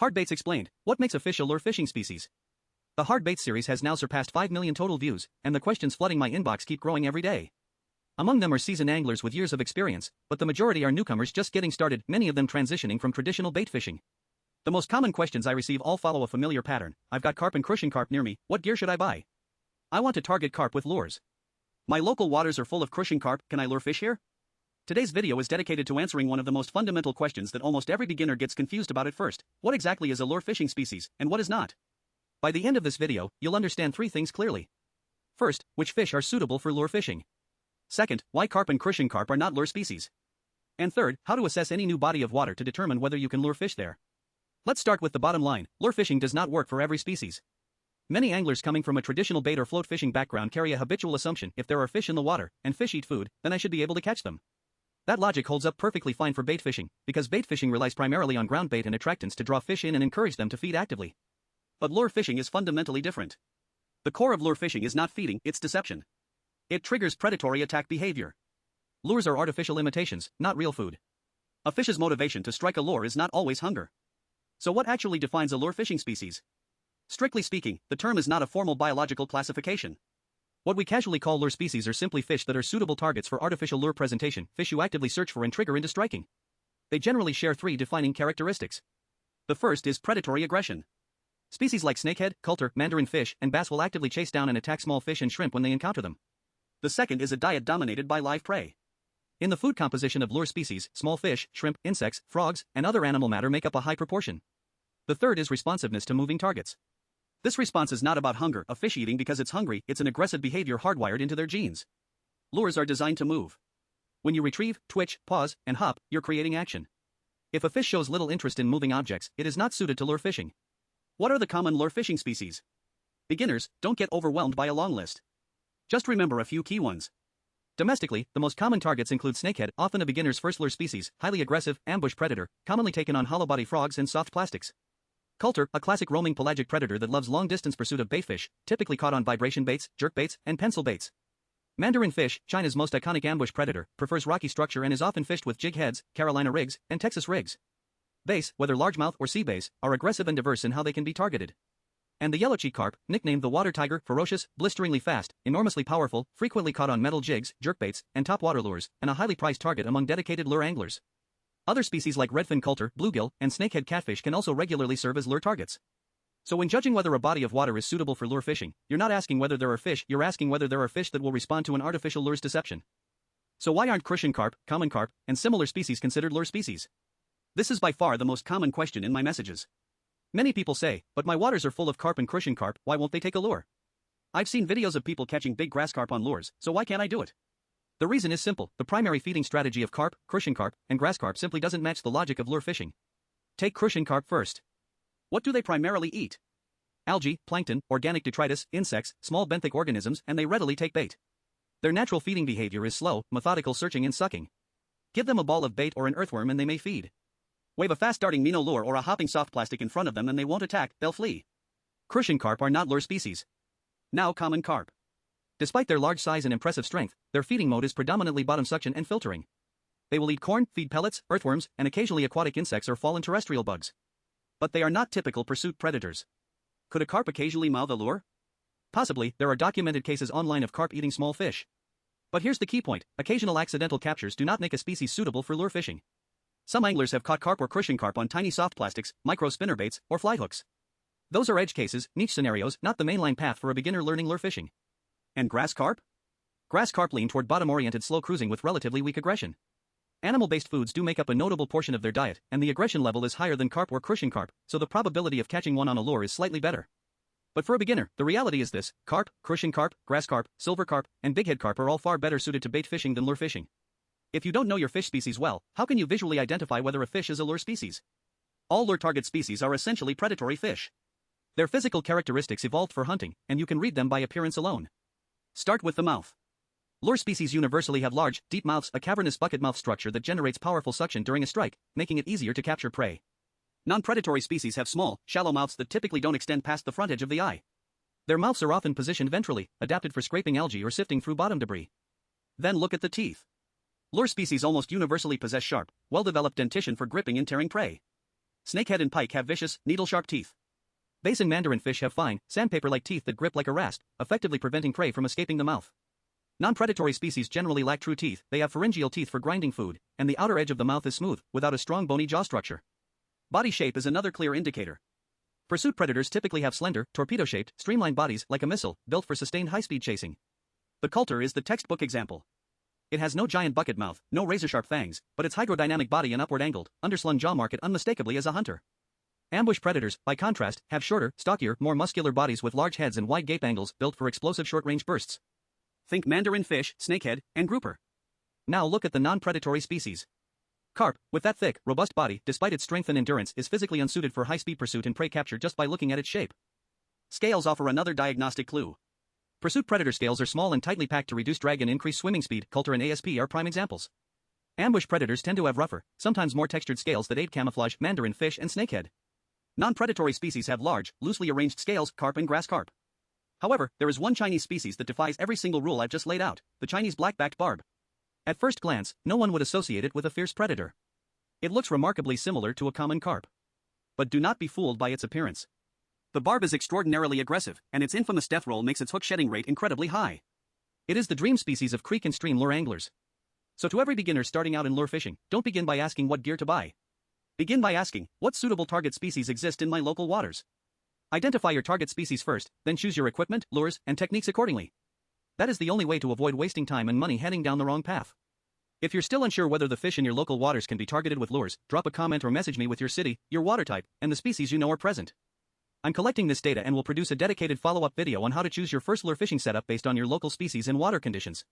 Hard baits explained. What makes a fish a lure fishing species? The hard bait series has now surpassed 5 million total views, and the questions flooding my inbox keep growing every day. Among them are seasoned anglers with years of experience, but the majority are newcomers just getting started, many of them transitioning from traditional bait fishing. The most common questions I receive all follow a familiar pattern. I've got carp and crucian carp near me, what gear should I buy? I want to target carp with lures. My local waters are full of crucian carp, can I lure fish here? Today's video is dedicated to answering one of the most fundamental questions that almost every beginner gets confused about at first. What exactly is a lure fishing species, and what is not? By the end of this video, you'll understand 3 things clearly. First, which fish are suitable for lure fishing. Second, why carp and crucian carp are not lure species. And third, how to assess any new body of water to determine whether you can lure fish there. Let's start with the bottom line. Lure fishing does not work for every species. Many anglers coming from a traditional bait or float fishing background carry a habitual assumption: if there are fish in the water, and fish eat food, then I should be able to catch them. That logic holds up perfectly fine for bait fishing, because bait fishing relies primarily on ground bait and attractants to draw fish in and encourage them to feed actively. But lure fishing is fundamentally different. The core of lure fishing is not feeding, it's deception. It triggers predatory attack behavior. Lures are artificial imitations, not real food. A fish's motivation to strike a lure is not always hunger. So what actually defines a lure fishing species? Strictly speaking, the term is not a formal biological classification. What we casually call lure species are simply fish that are suitable targets for artificial lure presentation, fish you actively search for and trigger into striking. They generally share 3 defining characteristics. The first is predatory aggression. Species like snakehead, coulter, mandarin fish, and bass will actively chase down and attack small fish and shrimp when they encounter them. The second is a diet dominated by live prey. In the food composition of lure species, small fish, shrimp, insects, frogs, and other animal matter make up a high proportion. The third is responsiveness to moving targets. This response is not about hunger, a fish eating because it's hungry, it's an aggressive behavior hardwired into their genes. Lures are designed to move. When you retrieve, twitch, pause, and hop, you're creating action. If a fish shows little interest in moving objects, it is not suited to lure fishing. What are the common lure fishing species? Beginners, don't get overwhelmed by a long list. Just remember a few key ones. Domestically, the most common targets include snakehead, often a beginner's first lure species, highly aggressive, ambush predator, commonly taken on hollow body frogs and soft plastics. Coulter, a classic roaming pelagic predator that loves long-distance pursuit of baitfish, typically caught on vibration baits, jerk baits, and pencil baits. Mandarin fish, China's most iconic ambush predator, prefers rocky structure and is often fished with jig heads, Carolina rigs, and Texas rigs. Bass, whether largemouth or sea bass, are aggressive and diverse in how they can be targeted. And the yellowcheek carp, nicknamed the water tiger, ferocious, blisteringly fast, enormously powerful, frequently caught on metal jigs, jerkbaits, and topwater lures, and a highly prized target among dedicated lure anglers. Other species like redfin coulter, bluegill, and snakehead catfish can also regularly serve as lure targets. So when judging whether a body of water is suitable for lure fishing, you're not asking whether there are fish, you're asking whether there are fish that will respond to an artificial lure's deception. So why aren't crucian carp, common carp, and similar species considered lure species? This is by far the most common question in my messages. Many people say, but my waters are full of carp and crucian carp, why won't they take a lure? I've seen videos of people catching big grass carp on lures, so why can't I do it? The reason is simple: the primary feeding strategy of carp, crucian carp, and grass carp simply doesn't match the logic of lure fishing. Take crucian carp first. What do they primarily eat? Algae, plankton, organic detritus, insects, small benthic organisms, and they readily take bait. Their natural feeding behavior is slow, methodical searching and sucking. Give them a ball of bait or an earthworm and they may feed. Wave a fast-darting minnow lure or a hopping soft plastic in front of them and they won't attack, they'll flee. Crucian carp are not lure species. Now common carp. Despite their large size and impressive strength, their feeding mode is predominantly bottom suction and filtering. They will eat corn, feed pellets, earthworms, and occasionally aquatic insects or fallen terrestrial bugs. But they are not typical pursuit predators. Could a carp occasionally mouth a lure? Possibly, there are documented cases online of carp eating small fish. But here's the key point: occasional accidental captures do not make a species suitable for lure fishing. Some anglers have caught carp or crucian carp on tiny soft plastics, micro spinnerbaits, or fly hooks. Those are edge cases, niche scenarios, not the mainline path for a beginner learning lure fishing. And grass carp? Grass carp lean toward bottom-oriented slow cruising with relatively weak aggression. Animal-based foods do make up a notable portion of their diet, and the aggression level is higher than carp or crucian carp, so the probability of catching one on a lure is slightly better. But for a beginner, the reality is this: carp, crucian carp, grass carp, silver carp, and bighead carp are all far better suited to bait fishing than lure fishing. If you don't know your fish species well, how can you visually identify whether a fish is a lure species? All lure target species are essentially predatory fish. Their physical characteristics evolved for hunting, and you can read them by appearance alone. Start with the mouth. Lure species universally have large, deep mouths, a cavernous bucket mouth structure that generates powerful suction during a strike, making it easier to capture prey. Non-predatory species have small, shallow mouths that typically don't extend past the front edge of the eye. Their mouths are often positioned ventrally, adapted for scraping algae or sifting through bottom debris. Then look at the teeth. Lure species almost universally possess sharp, well-developed dentition for gripping and tearing prey. Snakehead and pike have vicious, needle-sharp teeth. Bass and mandarin fish have fine, sandpaper-like teeth that grip like a rasp, effectively preventing prey from escaping the mouth. Non-predatory species generally lack true teeth, they have pharyngeal teeth for grinding food, and the outer edge of the mouth is smooth, without a strong bony jaw structure. Body shape is another clear indicator. Pursuit predators typically have slender, torpedo-shaped, streamlined bodies like a missile, built for sustained high-speed chasing. The coulter is the textbook example. It has no giant bucket mouth, no razor-sharp fangs, but its hydrodynamic body and upward-angled, underslung jaw mark it unmistakably as a hunter. Ambush predators, by contrast, have shorter, stockier, more muscular bodies with large heads and wide gape angles built for explosive short-range bursts. Think mandarin fish, snakehead, and grouper. Now look at the non-predatory species. Carp, with that thick, robust body, despite its strength and endurance, is physically unsuited for high-speed pursuit and prey capture just by looking at its shape. Scales offer another diagnostic clue. Pursuit predator scales are small and tightly packed to reduce drag and increase swimming speed. Coulter and ASP are prime examples. Ambush predators tend to have rougher, sometimes more textured scales that aid camouflage. Mandarin fish and snakehead. Non-predatory species have large, loosely arranged scales. Carp and grass carp. However, there is one Chinese species that defies every single rule I've just laid out, the Chinese black-backed barb. At first glance, no one would associate it with a fierce predator. It looks remarkably similar to a common carp. But do not be fooled by its appearance. The barb is extraordinarily aggressive, and its infamous death roll makes its hook shedding rate incredibly high. It is the dream species of creek and stream lure anglers. So to every beginner starting out in lure fishing, don't begin by asking what gear to buy. Begin by asking, what suitable target species exist in my local waters? Identify your target species first, then choose your equipment, lures, and techniques accordingly. That is the only way to avoid wasting time and money heading down the wrong path. If you're still unsure whether the fish in your local waters can be targeted with lures, drop a comment or message me with your city, your water type, and the species you know are present. I'm collecting this data and will produce a dedicated follow-up video on how to choose your first lure fishing setup based on your local species and water conditions.